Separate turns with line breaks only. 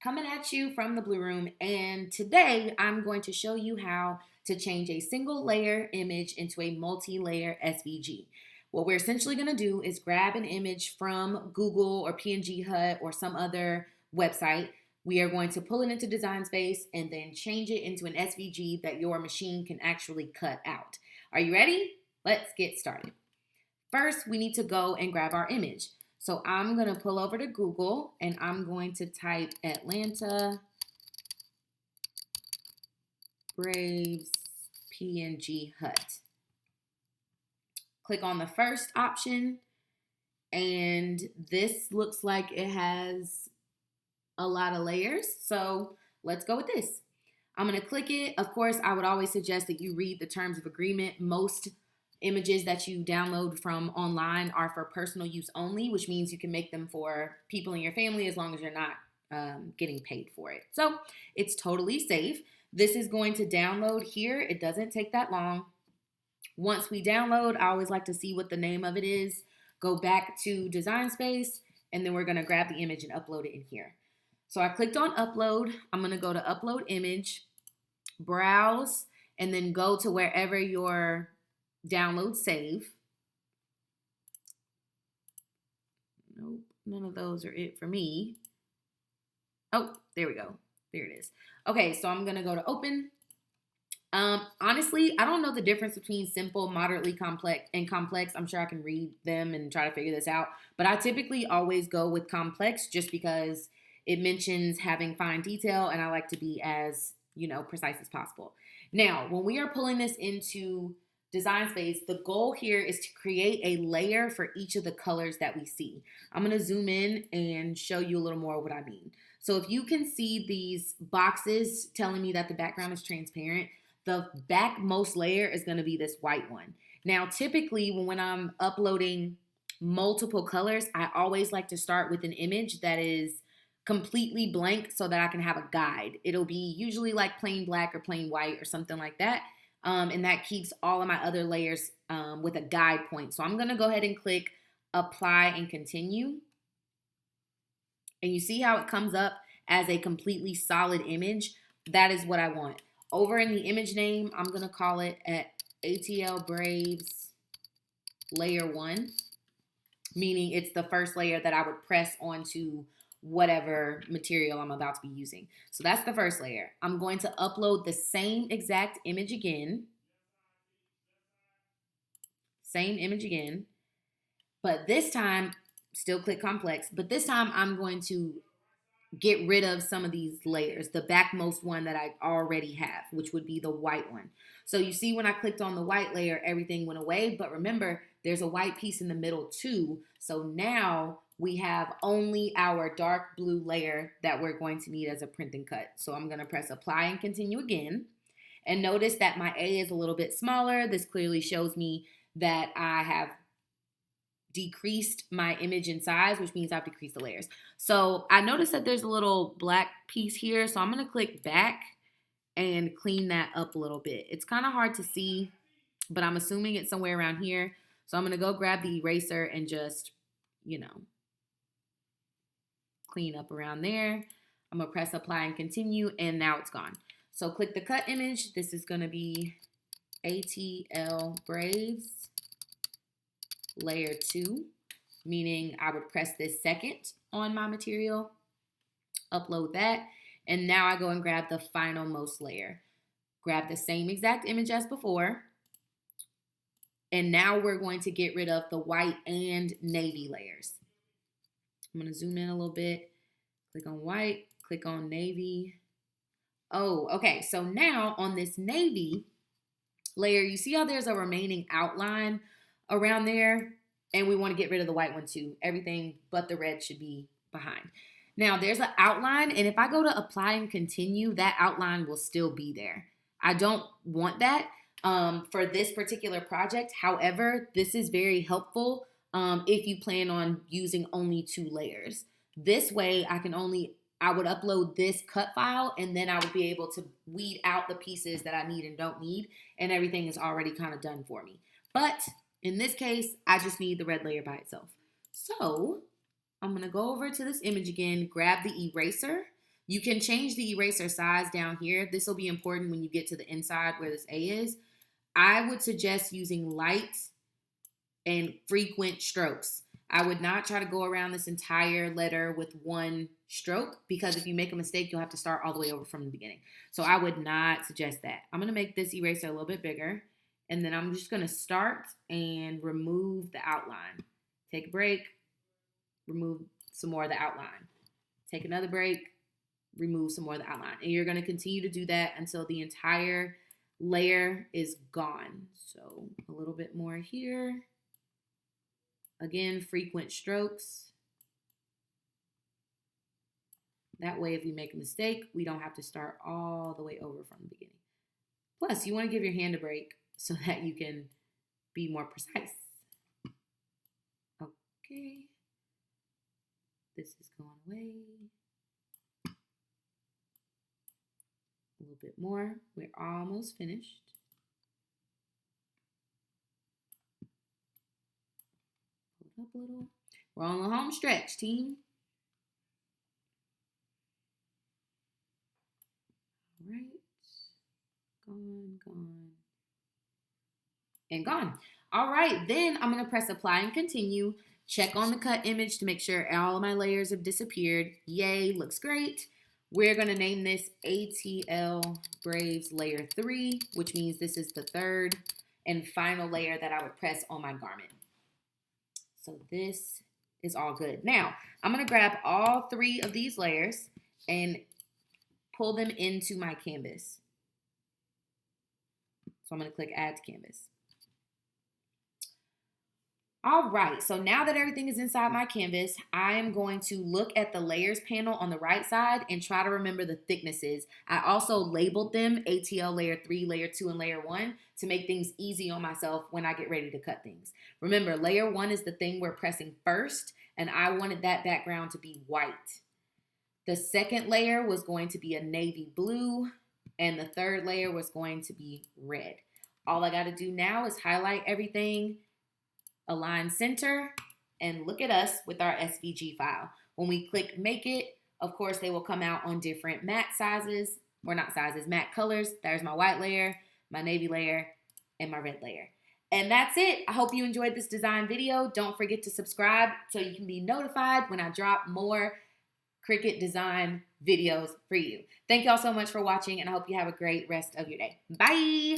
coming at you from the Blue Room, and today I'm going to show you how to change a single layer image into a multi-layer SVG. What we're essentially going to do is grab an image from Google or PNG Hut or some other website. We are going to pull it into Design Space and then change it into an SVG that your machine can actually cut out. Are you ready? Let's get started. First, we need to go and grab our image. So I'm going to pull over to Google and I'm going to type Atlanta Braves PNG Hut. Click on the first option, and this looks like it has a lot of layers. So let's go with this. I'm going to click it. Of course, I would always suggest that you read the terms of agreement. Most images that you download from online are for personal use only, which means you can make them for people in your family as long as you're not getting paid for it. So it's totally safe. This is going to download here. It doesn't take that long. Once we download, I always like to see what the name of it is. Go back to Design Space, and then we're going to grab the image and upload it in here. So I clicked on upload. I'm going to go to upload image, browse, and then go to wherever your download save. Nope, none of those are it for me. Oh, there we go. There it is. Okay, so I'm going to go to open. Honestly, I don't know the difference between simple, moderately complex, and complex. I'm sure I can read them and try to figure this out. But I typically always go with complex just because it mentions having fine detail, and I like to be as, precise as possible. Now, when we are pulling this into Design Space, the goal here is to create a layer for each of the colors that we see. I'm going to zoom in and show you a little more of what I mean. So if you can see these boxes telling me that the background is transparent, the backmost layer is going to be this white one. Now, typically when I'm uploading multiple colors, I always like to start with an image that is completely blank so that I can have a guide. It'll be usually like plain black or plain white or something like that. And that keeps all of my other layers with a guide point. So I'm going to go ahead and click apply and continue. And you see how it comes up as a completely solid image? That is what I want. Over in the image name, I'm going to call it at ATL Braves Layer 1, meaning it's the first layer that I would press onto whatever material I'm about to be using. So that's the first layer. I'm going to upload the same exact image again. Same image again. But this time, still click complex, but this time I'm going to get rid of some of these layers, the backmost one that I already have, which would be the white one. So you see when I clicked on the white layer, everything went away, but remember, there's a white piece in the middle too. So now we have only our dark blue layer that we're going to need as a print and cut. So I'm going to press apply and continue again. And notice that my A is a little bit smaller. This clearly shows me that I have decreased my image in size, which means I've decreased the layers. So I noticed that there's a little black piece here. So I'm going to click back and clean that up a little bit. It's kind of hard to see, but I'm assuming it's somewhere around here. So I'm going to go grab the eraser and just, clean up around there. I'm going to press apply and continue, and now it's gone. So click the cut image. This is going to be ATL Braves Layer 2, meaning I would press this second on my material, upload that, and now I go and grab the final most layer. Grab the same exact image as before, and now we're going to get rid of the white and navy layers. I'm going to zoom in a little bit, click on white, click on navy. Oh, okay, so now on this navy layer, you see how there's a remaining outline around there, and we want to get rid of the white one too. Everything but the red should be behind. Now there's an outline, and if I go to apply and continue, that outline will still be there. I don't want that for this particular project. However, this is very helpful if you plan on using only 2 layers. This way I would upload this cut file, and then I would be able to weed out the pieces that I need and don't need, and everything is already kind of done for me. But in this case, I just need the red layer by itself. So I'm going to go over to this image again, grab the eraser. You can change the eraser size down here. This will be important when you get to the inside where this A is. I would suggest using light and frequent strokes. I would not try to go around this entire letter with one stroke, because if you make a mistake, you'll have to start all the way over from the beginning. So I would not suggest that. I'm going to make this eraser a little bit bigger, and then I'm just going to start and remove the outline. Take a break, remove some more of the outline. Take another break, remove some more of the outline. And you're going to continue to do that until the entire layer is gone. So a little bit more here. Again, frequent strokes. That way, if we make a mistake, we don't have to start all the way over from the beginning. Plus, you want to give your hand a break so that you can be more precise. Okay. This is going away. A little bit more. We're almost finished. Hold up a little. We're on the home stretch, team. All right. Gone. And gone. All right, then I'm going to press apply and continue. Check on the cut image to make sure all of my layers have disappeared. Yay, looks great. We're going to name this ATL Braves Layer 3, which means this is the third and final layer that I would press on my garment. So this is all good. Now, I'm going to grab all 3 of these layers and pull them into my canvas. So I'm going to click Add to Canvas. All right, so now that everything is inside my canvas, I am going to look at the layers panel on the right side and try to remember the thicknesses. I also labeled them ATL Layer 3, Layer 2, and Layer 1 to make things easy on myself when I get ready to cut things. Remember, Layer 1 is the thing we're pressing first, and I wanted that background to be white. The second layer was going to be a navy blue, and the third layer was going to be red. All I got to do now is highlight everything, align center, and look at us with our SVG file. When we click make it, of course, they will come out on different matte sizes, or not sizes, matte colors. There's my white layer, my navy layer, and my red layer. And that's it. I hope you enjoyed this design video. Don't forget to subscribe so you can be notified when I drop more Cricut design videos for you. Thank y'all so much for watching, and I hope you have a great rest of your day. Bye.